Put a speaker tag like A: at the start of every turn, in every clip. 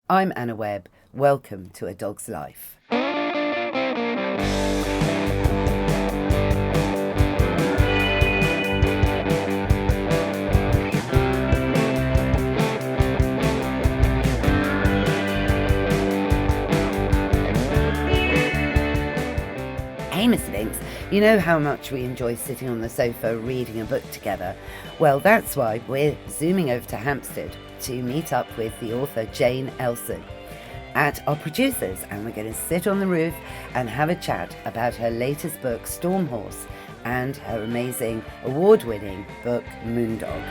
A: I'm Anna Webb. Welcome to A Dog's Life. Hey, Mr. Binks, you know how much we enjoy sitting on the sofa reading a book together? Well, that's why we're zooming over to Hampstead to meet up with the author Jane Elson at our producers, and we're going to sit on the roof and have a chat about her latest book, Storm Horse, and her amazing award-winning book, Moondog.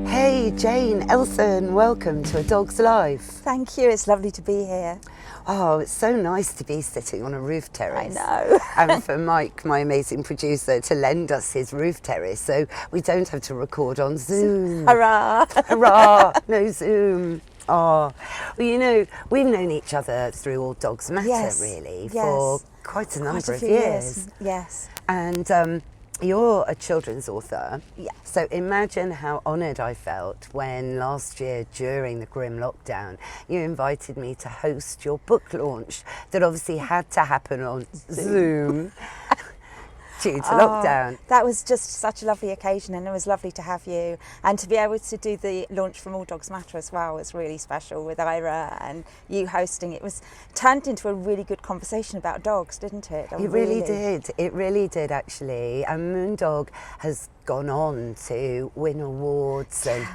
A: Hey, Jane Elson, welcome to A Dog's Life.
B: Thank you, it's lovely to be here.
A: Oh, it's so nice to be sitting on a roof terrace.
B: I know.
A: And for Mike, my amazing producer, to lend us his roof terrace so we don't have to record on Zoom.
B: Hurrah!
A: Hurrah! No Zoom. Oh, well, you know, we've known each other through All Dogs Matter, really, for quite a number of years.
B: Yes.
A: And you're a children's author.
B: Yeah.
A: So imagine how honoured I felt when last year, during the grim lockdown, you invited me to host your book launch that obviously had to happen on Zoom due to lockdown.
B: That was just such a lovely occasion, and it was lovely to have you. And to be able to do the launch from All Dogs Matter as well was really special, with Ira and you hosting. It was turned into a really good conversation about dogs, didn't it?
A: It really did. It really did, actually. And Moondog has gone on to win awards and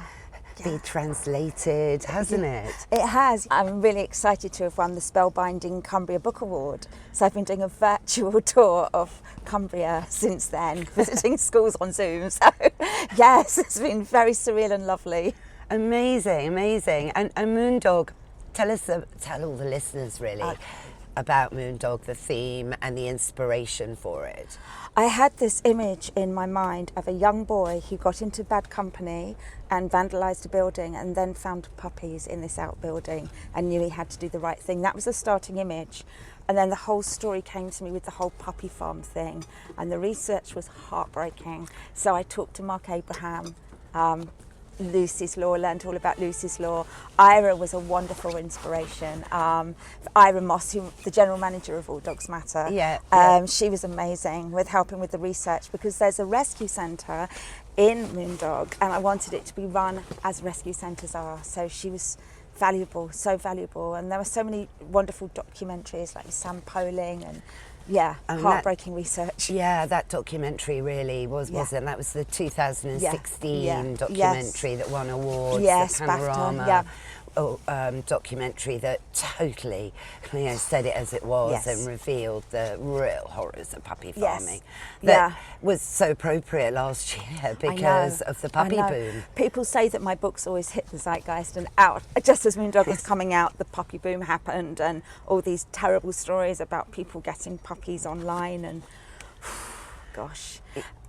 A: be translated, hasn't it?
B: It has. I'm really excited to have won the Spellbinding Cumbria Book Award. So I've been doing a virtual tour of Cumbria since then, visiting schools on Zoom. So yes, it's been very surreal and lovely.
A: Amazing, amazing. And Moondog, tell all the listeners really about Moondog, the theme and the inspiration for it.
B: I had this image in my mind of a young boy who got into bad company and vandalised a building and then found puppies in this outbuilding and knew he had to do the right thing. That was the starting image. And then the whole story came to me with the whole puppy farm thing, and the research was heartbreaking. So I talked to Mark Abraham, Lucy's Law, learned all about Lucy's Law. Ira was a wonderful inspiration. Ira Moss, the general manager of All Dogs Matter, she was amazing with helping with the research, because there's a rescue centre in Moondog and I wanted it to be run as rescue centres are. So she was valuable, so valuable. And there were so many wonderful documentaries like Sam Poling and heartbreaking research.
A: Yeah, that documentary really wasn't. That was the 2016 documentary that won awards.
B: Yes,
A: the Panorama.
B: BAFTA,
A: documentary that totally, said it as it was and revealed the real horrors of puppy farming. That was so appropriate last year because of the puppy boom.
B: People say that my books always hit the zeitgeist, and just as Moondog was coming out, the puppy boom happened, and all these terrible stories about people getting puppies online and gosh.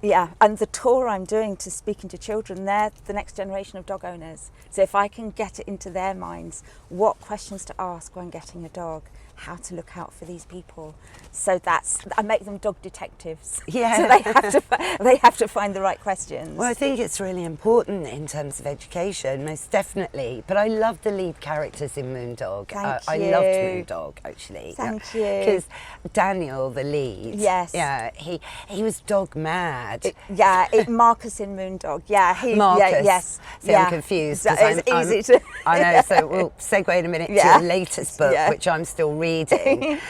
B: Yeah, and the tour I'm doing to speaking to children, they're the next generation of dog owners. So if I can get it into their minds, what questions to ask when getting a dog, how to look out for these people. So I make them dog detectives.
A: Yeah.
B: So they have to find the right questions.
A: Well, I think it's really important in terms of education, most definitely. But I love the lead characters in Moondog. I loved Moondog, actually.
B: Thank you.
A: Because Daniel, the lead, he was dog mad.
B: Marcus in Moondog.
A: Marcus. So I'm confused.
B: It's easy to.
A: I know. So we'll segue in a minute to your laytest book, which I'm still reading.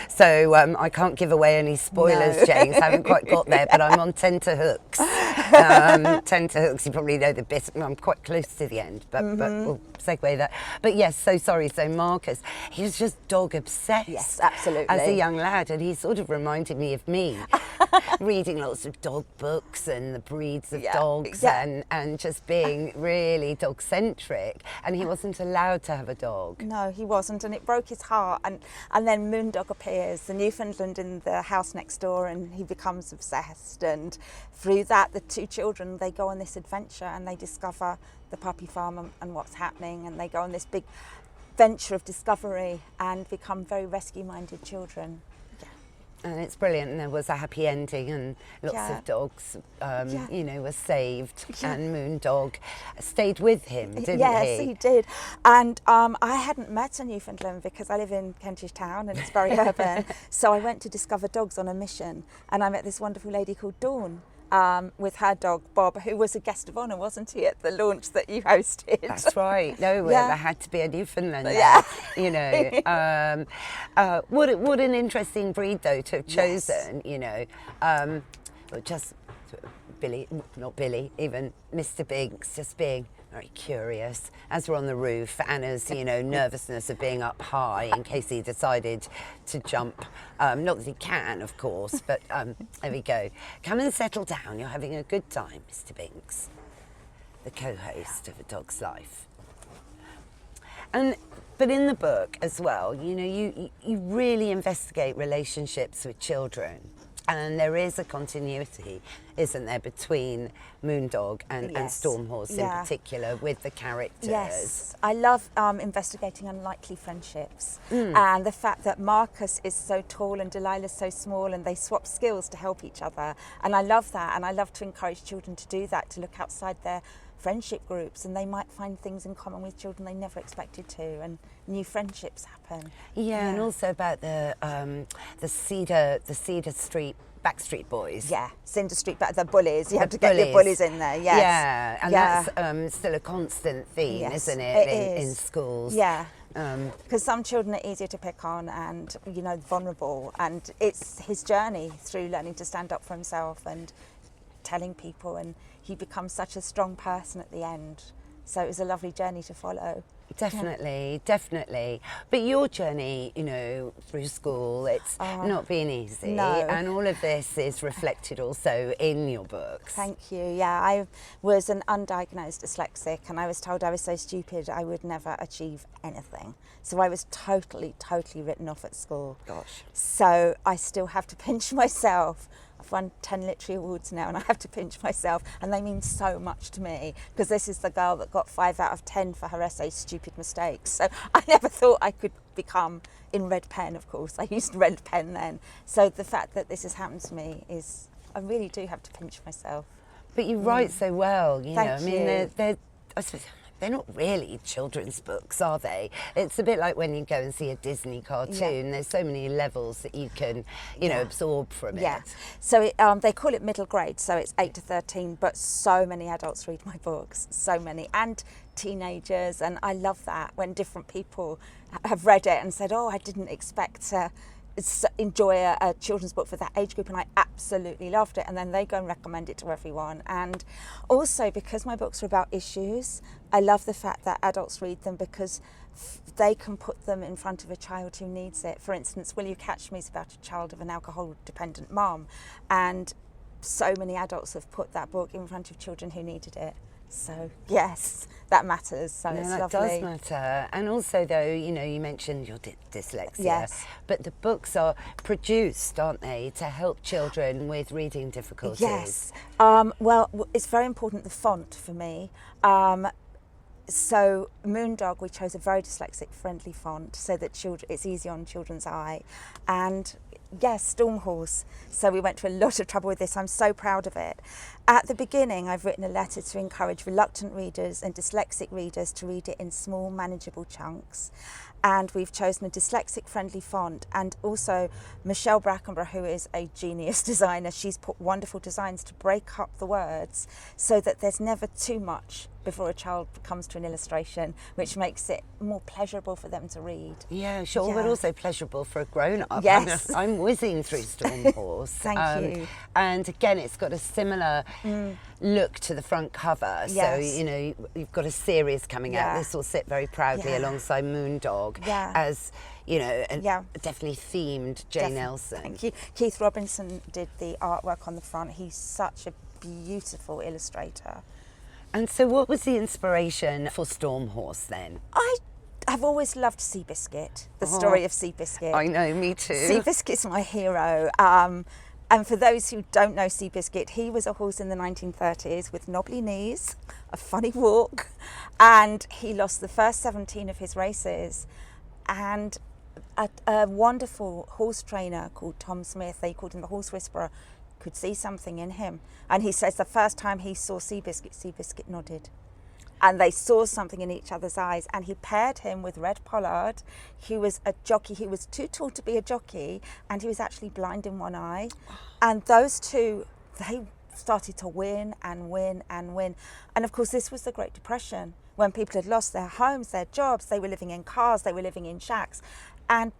A: So I can't give away any spoilers, James. I haven't quite got there, but I'm on tenterhooks. Tenterhooks, you probably know the bit. I'm quite close to the end, but we'll segue that. But yes, so sorry. So Marcus, he was just dog obsessed.
B: Yes, absolutely.
A: As a young lad, and he sort of reminded me of me, reading lots of dog books and the breeds of dogs and just being really dog-centric. And he wasn't allowed to have a dog.
B: No, he wasn't, and it broke his heart. And then Moondog appears, the Newfoundland, in the house next door, and he becomes obsessed. And through that, the two children, they go on this adventure and they discover the puppy farm and what's happening, and they go on this big venture of discovery and become very rescue-minded children.
A: And it's brilliant. And there was a happy ending, and lots of dogs, were saved. And Moondog stayed with him, didn't he?
B: Yes, he did. And I hadn't met a Newfoundland because I live in Kentish Town and it's very urban. So I went to discover dogs on a mission, and I met this wonderful lady called Dawn. With her dog Bob, who was a guest of honour, wasn't he, at the launch that you hosted?
A: That's right. No, there had to be a Newfoundland. What an interesting breed though to have chosen. Just Billy, not Billy, even Mr. Binks, just being very curious. As we're on the roof, Anna's, nervousness of being up high in case he decided to jump. Not that he can, of course, but there we go. Come and settle down. You're having a good time, Mr. Binks, the co-host of A Dog's Life. But in the book as well, you really investigate relationships with children. And there is a continuity, isn't there, between Moondog and Stormhorse in particular, with the characters.
B: Yes, I love investigating unlikely friendships. And the fact that Marcus is so tall and Delilah's so small, and they swap skills to help each other. And I love that, and I love to encourage children to do that, to look outside their friendship groups, and they might find things in common with children they never expected to, and new friendships happen.
A: And also about the Cedar Street Backstreet Boys.
B: Yeah, Cinder Street, but the bullies. You have to get your bullies in there. Yes.
A: Yeah, and that's still a constant theme, isn't it? In schools.
B: Yeah. Because some children are easier to pick on and vulnerable, and it's his journey through learning to stand up for himself and telling people, and he becomes such a strong person at the end. So it was a lovely journey to follow.
A: Definitely. But your journey, through school, it's not been easy.
B: No.
A: And all of this is reflected also in your books.
B: Thank you. Yeah, I was an undiagnosed dyslexic, and I was told I was so stupid I would never achieve anything. So I was totally written off at school.
A: Gosh.
B: So I still have to pinch myself. I've won 10 literary awards now, and I have to pinch myself, and they mean so much to me, because this is the girl that got 5 out of 10 for her essay Stupid Mistakes. So I never thought I could become in red pen, of course. I used red pen then. So the fact that this has happened to me is, I really do have to pinch myself.
A: But you write so well,
B: Thank you.
A: they're I suppose they're not really children's books, are they? It's a bit like when you go and see a Disney cartoon. There's so many levels that you can, absorb from it.
B: Yeah. So they call it middle grade, so it's 8 to 13, but so many adults read my books, so many, and teenagers, and I love that when different people have read it and said, oh, I didn't expect to enjoy a children's book for that age group, and I absolutely loved it, and then they go and recommend it to everyone. And also, because my books are about issues, I love the fact that adults read them, because they can put them in front of a child who needs it. For instance, Will You Catch Me is about a child of an alcohol dependent mom, and so many adults have put that book in front of children who needed it. So yes, that matters. So it's
A: that
B: lovely.
A: does matter. And also, though, you mentioned your dyslexia,
B: yes,
A: but the books are produced, aren't they, to help children with reading difficulties?
B: Yes. Well, it's very important, the font for me. So Moondog, we chose a very dyslexic friendly font so that it's easy on children's eye. And yes, Stormhorse. So we went to a lot of trouble with this. I'm so proud of it. At the beginning, I've written a letter to encourage reluctant readers and dyslexic readers to read it in small, manageable chunks. And we've chosen a dyslexic friendly font. And also Michelle Brackenborough, who is a genius designer, she's put wonderful designs to break up the words so that there's never too much before a child comes to an illustration, which makes it more pleasurable for them to read.
A: Yeah, sure, but also pleasurable for a grown-up.
B: Yes.
A: I'm whizzing through Stormhorse.
B: Thank you.
A: And again, it's got a similar look to the front cover.
B: Yes.
A: So, you've got a series coming out. This will sit very proudly alongside Moondog as, definitely themed Jane Elson.
B: Thank you. Keith Robinson did the artwork on the front. He's such a beautiful illustrator.
A: And so what was the inspiration for Stormhorse then?
B: I've always loved Seabiscuit, the story of Seabiscuit.
A: I know, me too.
B: Seabiscuit's my hero. And for those who don't know Seabiscuit, he was a horse in the 1930s with knobbly knees, a funny walk, and he lost the first 17 of his races. And a wonderful horse trainer called Tom Smith, they called him the Horse Whisperer, could see something in him. And he says the first time he saw Seabiscuit nodded. And they saw something in each other's eyes. And he paired him with Red Pollard. He was a jockey. He was too tall to be a jockey, and he was actually blind in one eye. And those two, they started to win and win and win. And of course, this was the Great Depression, when people had lost their homes, their jobs, they were living in cars, they were living in shacks. And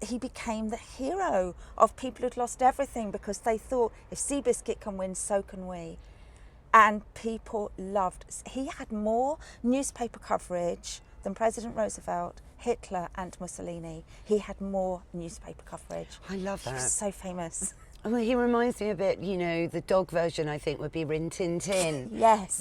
B: he became the hero of people who'd lost everything, because they thought, if Seabiscuit can win, so can we. And people loved. He had more newspaper coverage than President Roosevelt, Hitler and Mussolini. He had more newspaper coverage.
A: I love that.
B: He was so famous.
A: Well, he reminds me a bit, the dog version, I think, would be Rin Tin Tin.
B: Yes.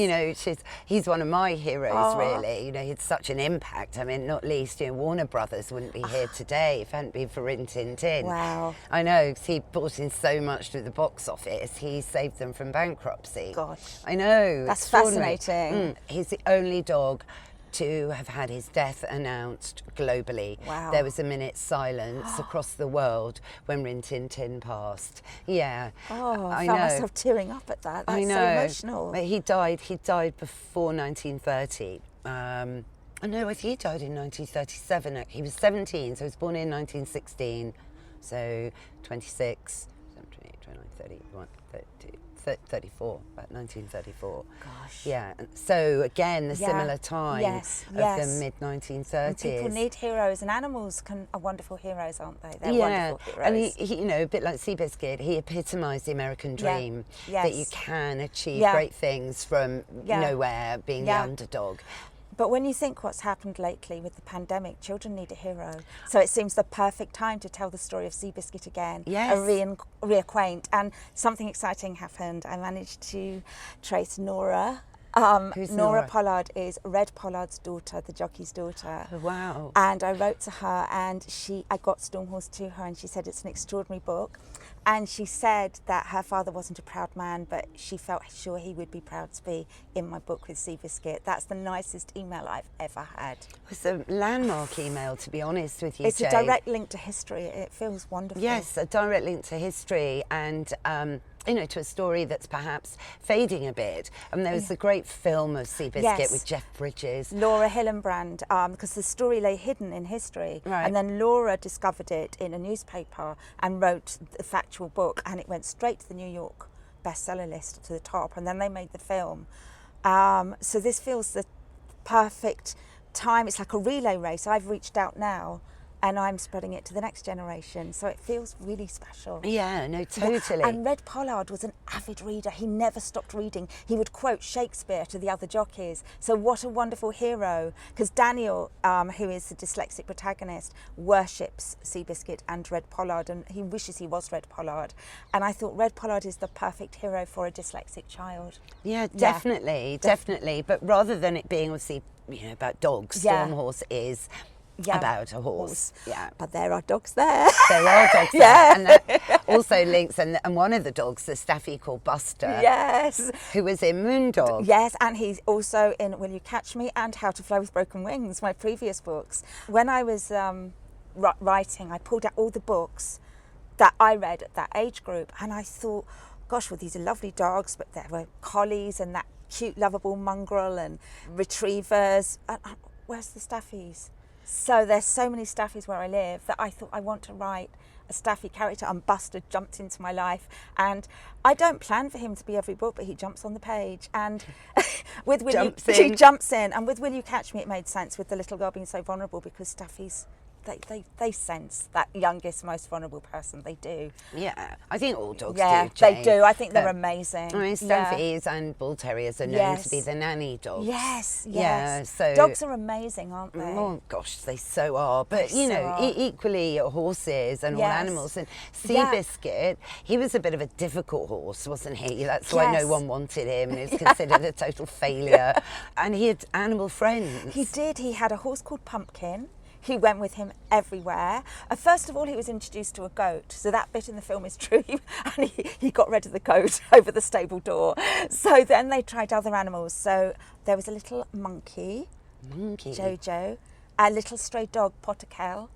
A: He's one of my heroes, really. He had such an impact. I mean, not least, Warner Brothers wouldn't be here today if it hadn't been for Rin Tin Tin.
B: Wow.
A: I know, 'cause he brought in so much to the box office. He saved them from bankruptcy.
B: Gosh.
A: I know.
B: That's
A: extraordinary.
B: fascinating.
A: He's the only dog to have had his death announced globally.
B: Wow.
A: There was a minute's silence across the world when Rin Tin Tin passed. Yeah.
B: Oh, I
A: I
B: found
A: know.
B: myself tearing up at that. That's
A: I know.
B: so emotional.
A: But he died before 1930. I know, I think he died in 1937. He was 17, so he was born in 1916. So 26, 28, 29, 31, 32. 34, about 1934.
B: Gosh.
A: Yeah. So again, the
B: Yeah.
A: similar time
B: Yes,
A: of
B: yes.
A: the mid-1930s.
B: People need heroes, and animals are wonderful heroes, aren't they? They're
A: Yeah,
B: wonderful heroes.
A: and he, a bit like Seabiscuit, he epitomised the American dream,
B: Yes.
A: that you can achieve
B: Yeah.
A: great things from
B: Yeah.
A: nowhere, being
B: Yeah.
A: the underdog.
B: But when you think what's happened lately with the pandemic, children need a hero. So it seems the perfect time to tell the story of Seabiscuit again,
A: Yes.
B: reacquaint. And something exciting happened. I managed to trace Nora.
A: Who's
B: Nora
A: Nora?
B: Pollard is Red Pollard's daughter, the jockey's daughter.
A: Oh, wow.
B: And I wrote to her, and I got Stormhorse to her, and she said it's an extraordinary book. And she said that her father wasn't a proud man, but she felt sure he would be proud to be in my book with Seabiscuit. That's the nicest email I've ever had.
A: It's a landmark email, to be honest with you,
B: It's
A: Jane.
B: a direct link to history. It feels wonderful.
A: Yes, a direct link to history and, to a story that's perhaps fading a bit. And there was the great film of Seabiscuit
B: Yes.
A: with Jeff Bridges.
B: Laura Hillenbrand, because the story lay hidden in history.
A: Right.
B: And then Laura discovered it in a newspaper and wrote the factual book, and it went straight to the New York bestseller list, to the top, and then they made the film. So this feels the perfect time. It's like a relay race. I've reached out now, and I'm spreading it to the next generation. So it feels really special.
A: Yeah, no, totally.
B: And Red Pollard was an avid reader. He never stopped reading. He would quote Shakespeare to the other jockeys. So what a wonderful hero. Because Daniel, who is the dyslexic protagonist, worships Seabiscuit and Red Pollard, and he wishes he was Red Pollard. And I thought Red Pollard is the perfect hero for a dyslexic child.
A: Yeah, definitely. But rather than it being obviously, about dogs,
B: Yeah.
A: Stormhorse is
B: Yeah.
A: about a horse. Yeah.
B: But there are dogs there.
A: There are dogs there. And that also links, and one of the dogs, the staffy called Buster,
B: Yes.
A: who was in Moondog.
B: Yes, and he's also in Will You Catch Me and How to Fly with Broken Wings, my previous books. When I was writing, I pulled out all the books that I read at that age group, and I thought, gosh, well, these are lovely dogs, but there were collies and that cute, lovable mongrel and retrievers. Where's the staffies? So there's so many staffies where I live that I thought I want to write a staffy character, and Buster jumped into my life. And I don't plan for him to be every book, but he jumps on the page. And with he jumps in. And with Will You Catch Me, it made sense with the little girl being so vulnerable, because staffies, they sense that youngest, most vulnerable person. They do.
A: Yeah, I think all dogs
B: Yeah,
A: do, Jane.
B: they do. I think they're amazing.
A: I mean, staffies and bull terriers are known to be the nanny dogs.
B: Yes,
A: Yeah, so
B: dogs are amazing, aren't they?
A: Oh gosh, they so are. But
B: They so are.
A: equally horses and all
B: Yes.
A: animals. And Seabiscuit, he was a bit of a difficult horse, wasn't he? That's why no one wanted him. He was considered a total failure. And he had animal friends.
B: He did. He had a horse called Pumpkin. He went with him everywhere. First of all, he was introduced to a goat. So that bit in the film is true. And he got rid of the goat over the stable door. So then they tried other animals. So there was a little monkey, Jojo, a little stray dog, Potterkel,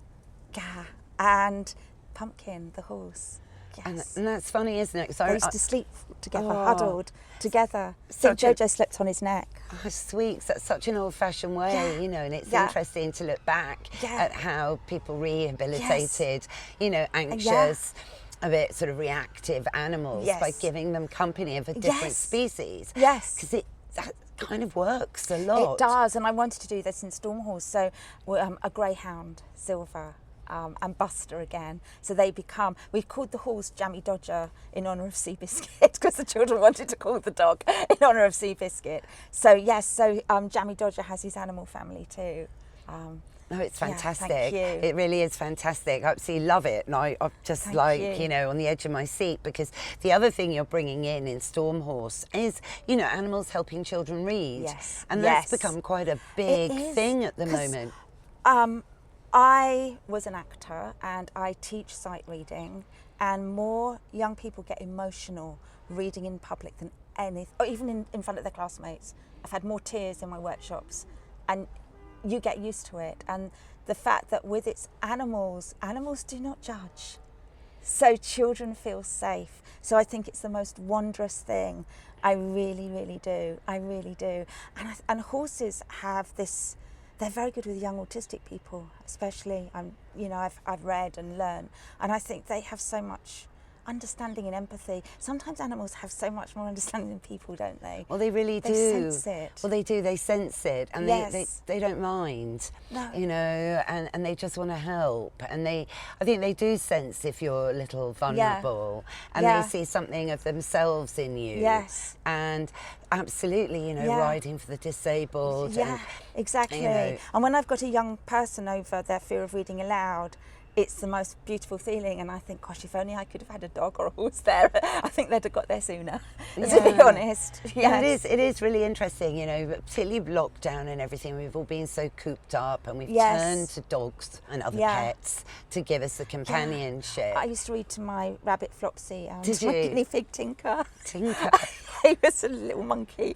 B: Gah, and Pumpkin, the horse. Yes.
A: And that's funny, isn't it? 'Cause
B: They used to sleep together, huddled together. So Jojo slept on his neck.
A: Oh, sweet. That's such an old-fashioned way, you know, and it's interesting to look back at how people rehabilitated, you know, anxious, a bit sort of reactive animals by giving them company of a different species.
B: Yes.
A: Because that kind of works a lot.
B: It does, and I wanted to do this in Stormhorse. So a greyhound, Silver, and Buster again. So they become, we've called the horse Jammy Dodger in honour of Seabiscuit, because the children wanted to call the dog in honour of Seabiscuit. So yes, so Jammy Dodger has his animal family too.
A: No, it's fantastic.
B: Thank you.
A: It really is fantastic. I absolutely love it. And I'm just you know, on the edge of my seat, because the other thing you're bringing in Stormhorse is, you know, animals helping children read.
B: Yes.
A: And that's become quite a big thing at the moment.
B: I was an actor and I teach sight reading, and more young people get emotional reading in public than anything, or even in front of their classmates. I've had more tears in my workshops, and you get used to it. And the fact that with its animals do not judge. So children feel safe. So I think it's the most wondrous thing. I really, really do. I really do. And horses have this, they're very good with young autistic people, especially. You know, I've read and learned, and I think they have so much understanding and empathy. Sometimes animals have so much more understanding than people, don't they?
A: Well, they really do.
B: They sense it.
A: Well, they do. They sense it, and they don't mind.
B: No.
A: You know, and they just want to help. And I think they do sense if you're a little vulnerable, and they see something of themselves in you.
B: Yes.
A: And absolutely, you know, riding for the disabled.
B: Yeah,
A: and,
B: exactly.
A: You know,
B: and when I've got a young person over their fear of reading aloud, it's the most beautiful feeling, and I think, gosh, if only I could have had a dog or a horse there, I think they'd have got there sooner, to be honest.
A: Yes. It is really interesting, you know, particularly lockdown and everything. We've all been so cooped up, and we've turned to dogs and other pets to give us the companionship.
B: I used to read to my rabbit Flopsy and
A: Did
B: my
A: you?
B: guinea pig Tinker.
A: Tinker.
B: He was a little monkey.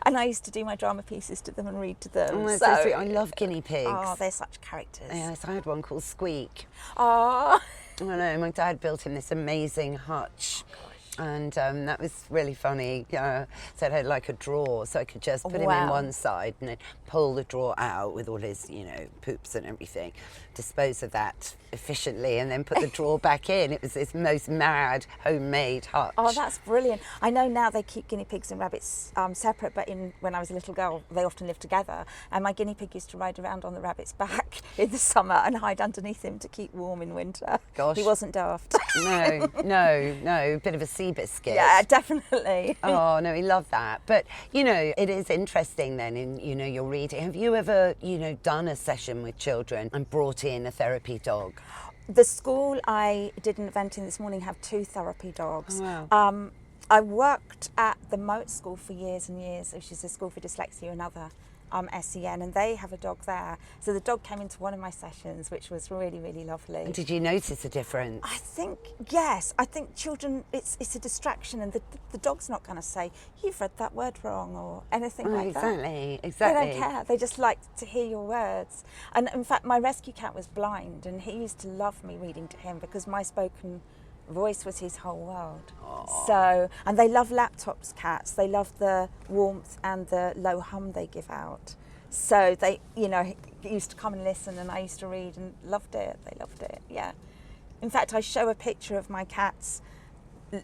B: And I used to do my drama pieces to them and read to them.
A: Oh, that's so sweet. I love guinea pigs.
B: Oh, they're such characters.
A: Yes, I had one called Squeak.
B: Oh.
A: I know, my dad built him this amazing hutch. And that was really funny. So it had like a drawer, so I could just put him in one side and then pull the drawer out with all his, you know, poops and everything, dispose of that efficiently, and then put the drawer back in. It was this most mad homemade hutch.
B: Oh, that's brilliant. I know now they keep guinea pigs and rabbits separate, but when I was a little girl, they often lived together. And my guinea pig used to ride around on the rabbit's back in the summer and hide underneath him to keep warm in winter.
A: Gosh.
B: He wasn't daft.
A: No. Bit of a Seabiscuit.
B: Yeah, definitely.
A: Oh, no, he loved that. But, you know, it is interesting then in, you know, your reading. Have you ever, you know, done a session with children and brought in a therapy dog?
B: The school I did an event in this morning have 2 therapy dogs.
A: Oh, wow.
B: I worked at the Moat School for years and years, which is a school for dyslexia and other SEN, and they have a dog there. So the dog came into one of my sessions, which was really, really lovely.
A: And did you notice a difference?
B: I think, yes. I think children, it's a distraction, and the dog's not going to say, you've read that word wrong, or anything like that.
A: Exactly.
B: They don't care. They just like to hear your words. And in fact, my rescue cat was blind, and he used to love me reading to him because my spoken voice was his whole world.
A: Aww.
B: So, and they love laptops, cats. They love the warmth and the low hum they give out. So they, you know, he used to come and listen, and I used to read and loved it. They loved it, yeah. In fact, I show a picture of my cats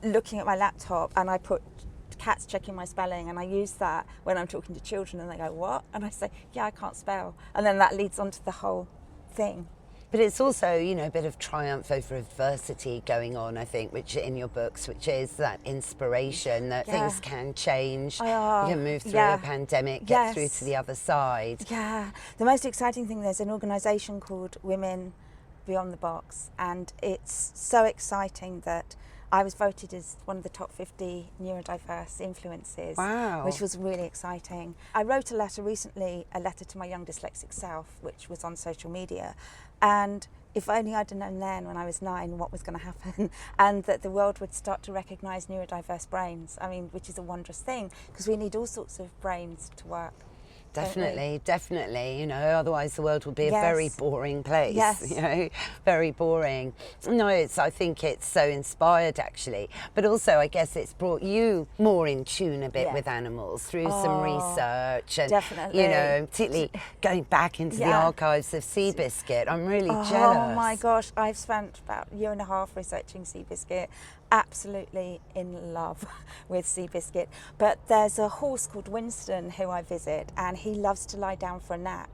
B: looking at my laptop, and I put cats checking my spelling, and I use that when I'm talking to children, and they go, what? And I say, yeah, I can't spell. And then that leads on to the whole thing.
A: But it's also, you know, a bit of triumph over adversity going on, I think, which in your books, which is that inspiration that things can change. You can move through a pandemic, get through to the other side.
B: Yeah. The most exciting thing, there's an organisation called Women Beyond the Box, and it's so exciting that I was voted as one of the top 50 neurodiverse influences, which was really exciting. I wrote a letter recently, a letter to my young dyslexic self, which was on social media, and if only I'd have known then when I was 9 what was going to happen, and that the world would start to recognise neurodiverse brains, I mean, which is a wondrous thing, because we need all sorts of brains to work.
A: Definitely, definitely. You know, otherwise the world would be a
B: Yes.
A: very boring place.
B: Yes.
A: You know, very boring. No, I think it's so inspired actually. But also, I guess it's brought you more in tune a bit
B: Yeah.
A: with animals through some research and,
B: definitely.
A: you know, particularly going back into the
B: Yeah.
A: archives of Seabiscuit. I'm really jealous.
B: Oh my gosh, I've spent about a year and a half researching Seabiscuit. Absolutely in love with Seabiscuit. But there's a horse called Winston who I visit, and he loves to lie down for a nap.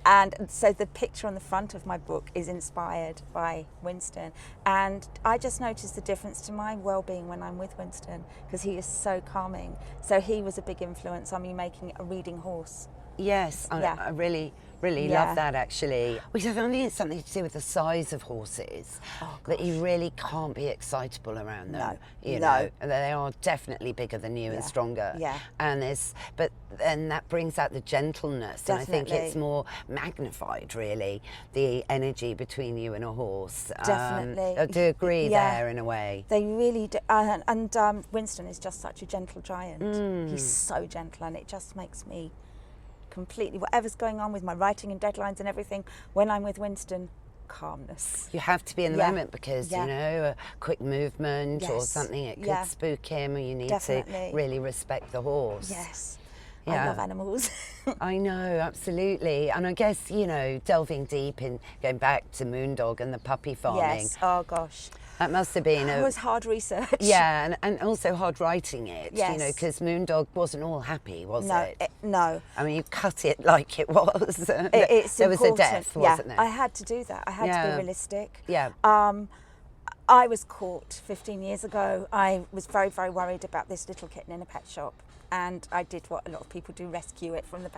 B: And so the picture on the front of my book is inspired by Winston. And I just noticed the difference to my well-being when I'm with Winston, because he is so calming. So he was a big influence on me making a reading horse.
A: Yes,
B: Yeah.
A: I really
B: Yeah.
A: love that actually. Which I think it's something to do with the size of horses, that you really can't be excitable around them.
B: No,
A: You
B: no.
A: know, and they are definitely bigger than you and
B: Yeah,
A: stronger.
B: yeah.
A: And but then that brings out the gentleness, and I think it's
B: Definitely.
A: more magnified, really, the energy between you and a horse.
B: Definitely.
A: I do agree
B: Yeah.
A: there in a way.
B: They really do. And Winston is just such a gentle giant. He's so gentle, and it just makes me completely, whatever's going on with my writing and deadlines and everything, when I'm with Winston, calmness.
A: You have to be in the
B: Yeah.
A: moment because,
B: Yeah.
A: you know, a quick movement or
B: Yes.
A: something, it could
B: Yeah.
A: spook him, or you need
B: Definitely.
A: to really respect the horse.
B: Yes.
A: Yeah.
B: I love animals.
A: I know, absolutely. And I guess, you know, delving deep in going back to Moondog and the puppy farming,
B: Yes. Oh gosh.
A: that must have been
B: It was hard research.
A: yeah, and also hard writing it, you
B: Yes.
A: know, because Moondog wasn't all happy, was
B: No.
A: it?
B: No.
A: I mean, you cut it like it was.
B: It's
A: there was a
B: important.
A: death, wasn't
B: Yeah,
A: there?
B: I had to do that. I had to
A: Yeah.
B: be realistic.
A: Yeah.
B: I was caught 15 years ago. I was very, very worried about this little kitten in a pet shop, and I did what a lot of people do, rescue it from the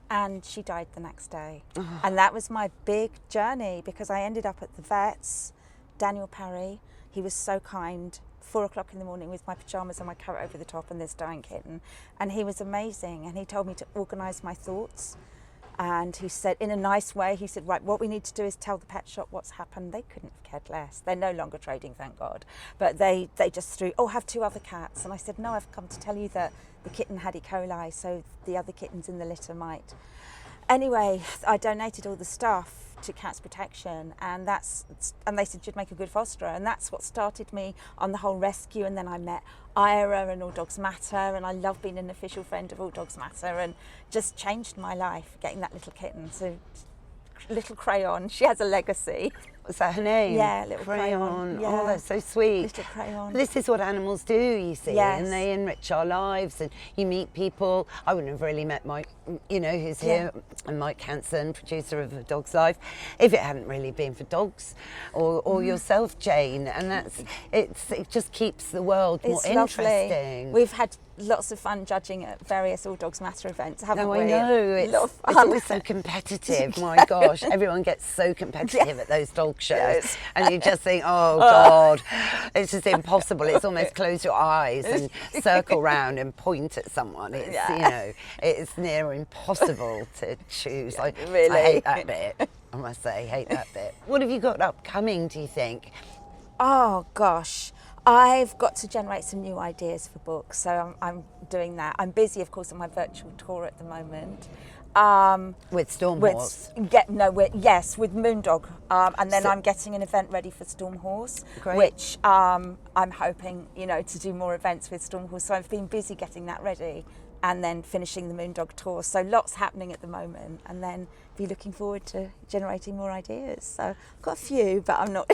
B: and she died the next day. And that was my big journey, because I ended up at the vet's. Daniel Parry, he was so kind, 4 o'clock in the morning with my pyjamas and my coat over the top and this dying kitten, and he was amazing, and he told me to organise my thoughts. And he said, in a nice way, he said, right, what we need to do is tell the pet shop what's happened. They couldn't have cared less. They're no longer trading, thank God. But they just threw, have 2 other cats. And I said, no, I've come to tell you that the kitten had E. coli, so the other kittens in the litter might. Anyway, I donated all the stuff to Cats Protection, and they said you'd make a good fosterer, and that's what started me on the whole rescue. And then I met Ira and All Dogs Matter, and I love being an official friend of All Dogs Matter, and just changed my life getting that little kitten. So little Crayon, she has a legacy.
A: Was that her name?
B: Yeah, little Crayon.
A: Oh,
B: Yeah.
A: that's so sweet.
B: Little Crayon.
A: This is what animals do, you see,
B: Yes.
A: and they enrich our lives. And you meet people. I wouldn't have really met Mike, you know, who's here, and Mike Hansen, producer of A Dog's Life, if it hadn't really been for dogs, or yourself, Jane. And it just keeps the world more
B: It's lovely.
A: interesting.
B: We've had lots of fun judging at various All Dogs Matter events, haven't
A: No,
B: we?
A: I know.
B: A lot of
A: It's
B: fun.
A: always so competitive. My gosh, everyone gets so competitive at those dog shows.
B: Yes.
A: And you just think, oh, God, it's just impossible. It's almost close your eyes and circle round and point at someone. It's, you know, it's near impossible to choose. I hate that bit. I must say, hate that bit. What have you got upcoming, do you think?
B: Oh gosh, I've got to generate some new ideas for books, so I'm doing that. I'm busy, of course, on my virtual tour at the moment.
A: With Stormhorse?
B: Yes, with Moondog, and then I'm getting an event ready for Stormhorse,
A: Great.
B: which I'm hoping, you know, to do more events with Stormhorse. So I've been busy getting that ready, and then finishing the Moondog tour. So lots happening at the moment, and then be looking forward to generating more ideas. So I've got a few, but I'm not.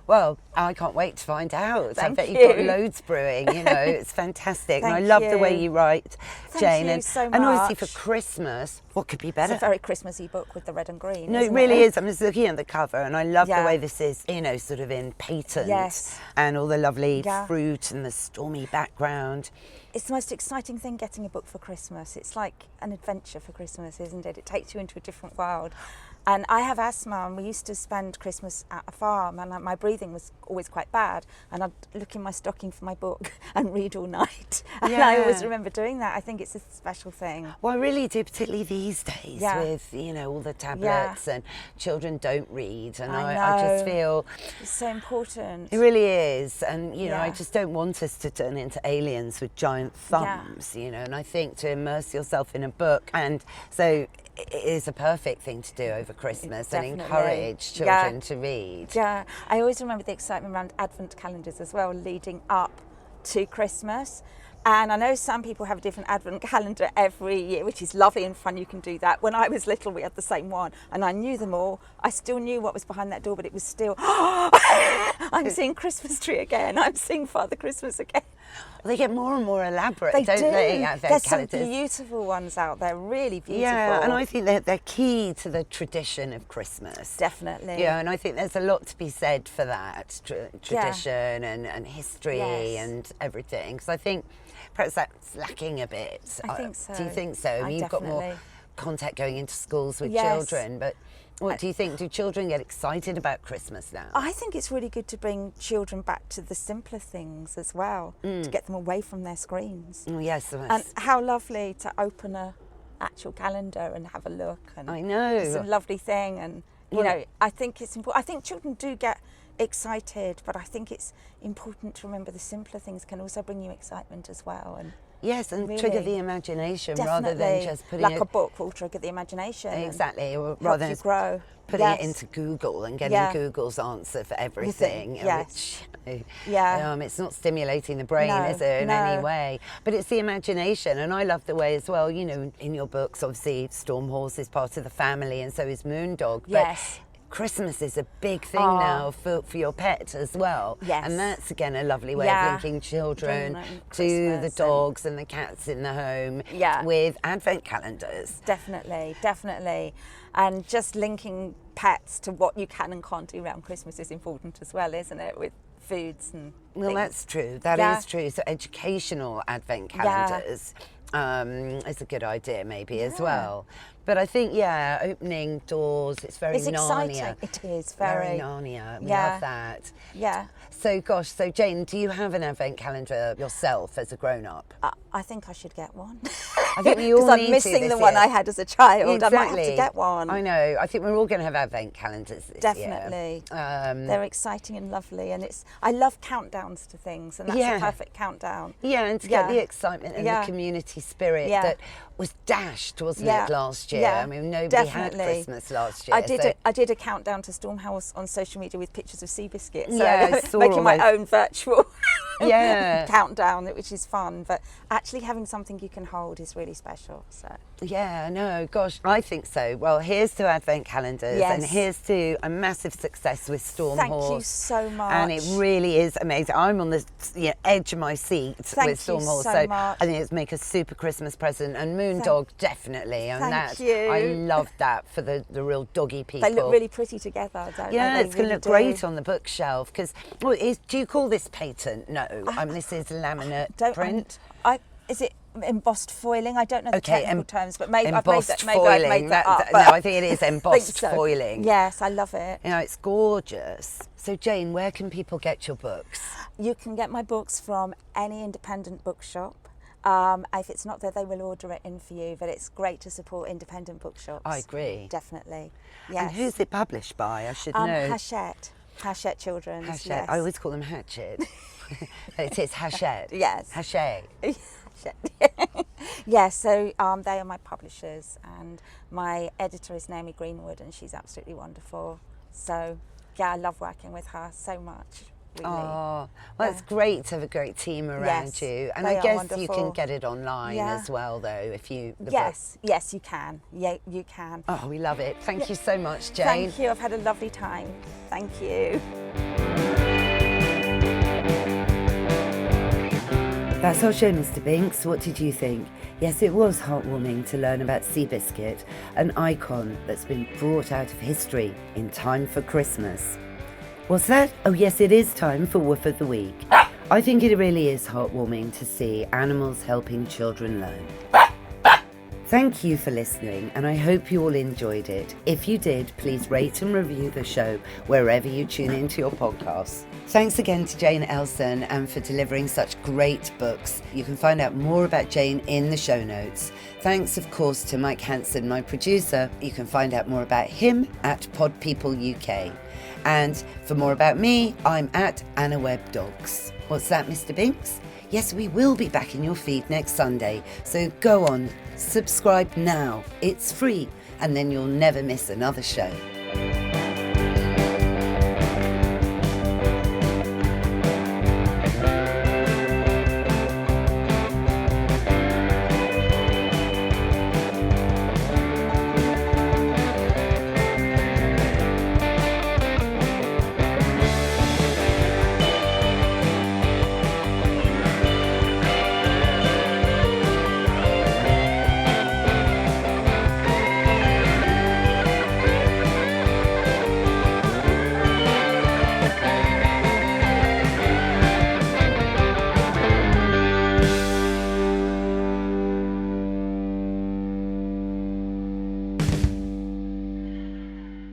A: Well, I can't wait to find out.
B: Thank
A: I bet you've got
B: you.
A: loads brewing, you know, it's fantastic. And I
B: Thank
A: love the way
B: you.
A: you write,
B: Thank
A: Jane.
B: you
A: and,
B: so
A: and obviously
B: much.
A: for Christmas, what could be
B: It's
A: better?
B: a very Christmassy book with the red and green.
A: No, it
B: isn't
A: really is. I'm just looking at the cover, and I love the
B: Yeah.
A: way this is, you know, sort of in patent.
B: Yes.
A: And all the lovely
B: Yeah.
A: fruit and the stormy background.
B: It's the most exciting thing, getting a book for Christmas. It's like an adventure for Christmas, isn't it? It takes you into a different world. And I have asthma, and we used to spend Christmas at a farm, and my breathing was always quite bad, and I'd look in my stocking for my book and read all night. And I always remember doing that. I think it's a special thing.
A: Well, I really do, particularly these days with, all the tablets and children don't read. And I just feel...
B: It's so important.
A: It really is. And, I just don't want us to turn into aliens with giant thumbs, and I think to immerse yourself in a book. And so it is a perfect thing to do over Christmas and encourage children to read.
B: Yeah, I always remember the excitement around Advent calendars as well, leading up to Christmas. And I know some people have a different Advent calendar every year, which is lovely and fun. You can do that. When I was little, we had the same one, and I knew them all. I still knew what was behind that door, but it was still, I'm seeing Christmas tree again. I'm seeing Father Christmas again.
A: Well, they get more and more elaborate,
B: don't
A: they?
B: There's some beautiful ones out there, really beautiful.
A: Yeah, and I think they're key to the tradition of Christmas.
B: Definitely.
A: Yeah, and I think there's a lot to be said for that, tradition and history and everything. Because I think perhaps that's lacking a bit.
B: I think so.
A: Do you think so? You've got more contact going into schools with children, but what do you think? Do children get excited about Christmas now?
B: I think it's really good to bring children back to the simpler things as well, to get them away from their screens.
A: Oh, yes.
B: And how lovely to open a actual calendar and have a look. And
A: I know.
B: It's a lovely thing. And, I think it's important. I think children do get excited, but I think it's important to remember the simpler things can also bring you excitement as well. And
A: yes, and
B: really
A: trigger the imagination rather than just putting
B: a book will trigger the imagination.
A: Exactly, rather than
B: grow.
A: Putting it into Google and getting Google's answer for everything.
B: Yes.
A: Which, it's not stimulating the brain, is it, in any way? But it's the imagination, and I love the way as well, in your books, obviously Storm Horse is part of the family, and so is Moondog.
B: Yes.
A: But Christmas is a big thing now for your pet as well.
B: Yes.
A: And that's, again, a lovely way of linking children to the dogs and the cats in the home with Advent calendars.
B: Definitely, definitely. And just linking pets to what you can and can't do around Christmas is important as well, isn't it? With foods and
A: Well, that's true. That is true. So educational Advent calendars is a good idea maybe as well. But I think, opening doors, it's very Narnia.
B: Exciting. It is very
A: Narnia. We love that.
B: Yeah.
A: So, Jane, do you have an Advent calendar yourself as a grown-up?
B: I think I should get one.
A: I think we all
B: because
A: need
B: I'm missing the
A: this
B: one
A: year.
B: I had as a child.
A: Exactly.
B: I might have to get one.
A: I know. I think we're all going to have Advent calendars this
B: Definitely.
A: year.
B: They're exciting and lovely, and I love countdowns to things, and that's a perfect countdown.
A: Yeah, and to get the excitement and the community spirit that was dashed, wasn't it, last year? I mean, nobody had Christmas last year.
B: I did a countdown to Stormhouse on social media with pictures of Seabiscuit, so
A: I saw
B: making my own virtual countdown, which is fun. But actually having something you can hold is really special. So
A: I think so. Well, here's to Advent calendars, and here's to a massive success with Storm Horse.
B: Thank you so much.
A: And it really is amazing. I'm on the edge of my seat with Storm Horse, so
B: much.
A: I think it's make a super Christmas present, and Moondog definitely. And
B: Thank you.
A: I love that for the real doggy people.
B: They look really pretty together, don't they?
A: It's going to look great on the bookshelf. Because do you call this patent? No, this is laminate print.
B: Is it embossed foiling? I don't know the technical terms, but maybe I've made that up.
A: No, I think it is embossed foiling.
B: Yes, I love it.
A: It's gorgeous. So Jane, where can people get your books?
B: You can get my books from any independent bookshop. If it's not there, they will order it in for you, but it's great to support independent bookshops.
A: I agree.
B: Definitely. Yes.
A: And who's it published by? I should know.
B: Hachette Children's.
A: Hachette.
B: Yes.
A: I always call them Hatchet. It is Hachette.
B: Yes.
A: Hachette.
B: Yes, so they are my publishers, and my editor is Naomi Greenwood, and she's absolutely wonderful. So, I love working with her so much. Really.
A: Oh, well, it's great to have a great team around you, and I guess you can get it online as well, though, if you.
B: Yes, you can. Yeah, you can.
A: Oh, we love it. Thank you so much, Jane.
B: Thank you. I've had a lovely time. Thank you.
A: That's our show, Mr. Binks. What did you think? Yes, it was heartwarming to learn about Seabiscuit, an icon that's been brought out of history in time for Christmas. What's that? Oh yes, it is time for Woof of the Week. I think it really is heartwarming to see animals helping children learn. Thank you for listening, and I hope you all enjoyed it. If you did, please rate and review the show wherever you tune into your podcasts. Thanks again to Jane Elson and for delivering such great books. You can find out more about Jane in the show notes. Thanks, of course, to Mike Hanson, my producer. You can find out more about him at Pod People UK. And for more about me, I'm at Anna Webb Dogs. What's that, Mr. Binks? Yes, we will be back in your feed next Sunday, so go on, subscribe now. It's free, and then you'll never miss another show.